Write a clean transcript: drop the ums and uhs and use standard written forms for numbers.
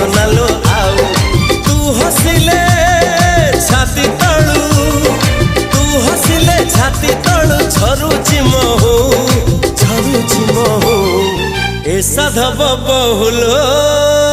सोनालो आउ तू हसिले छाती तळू तू हसिले छाती तळू झरुची महू ए साधव बहुलो।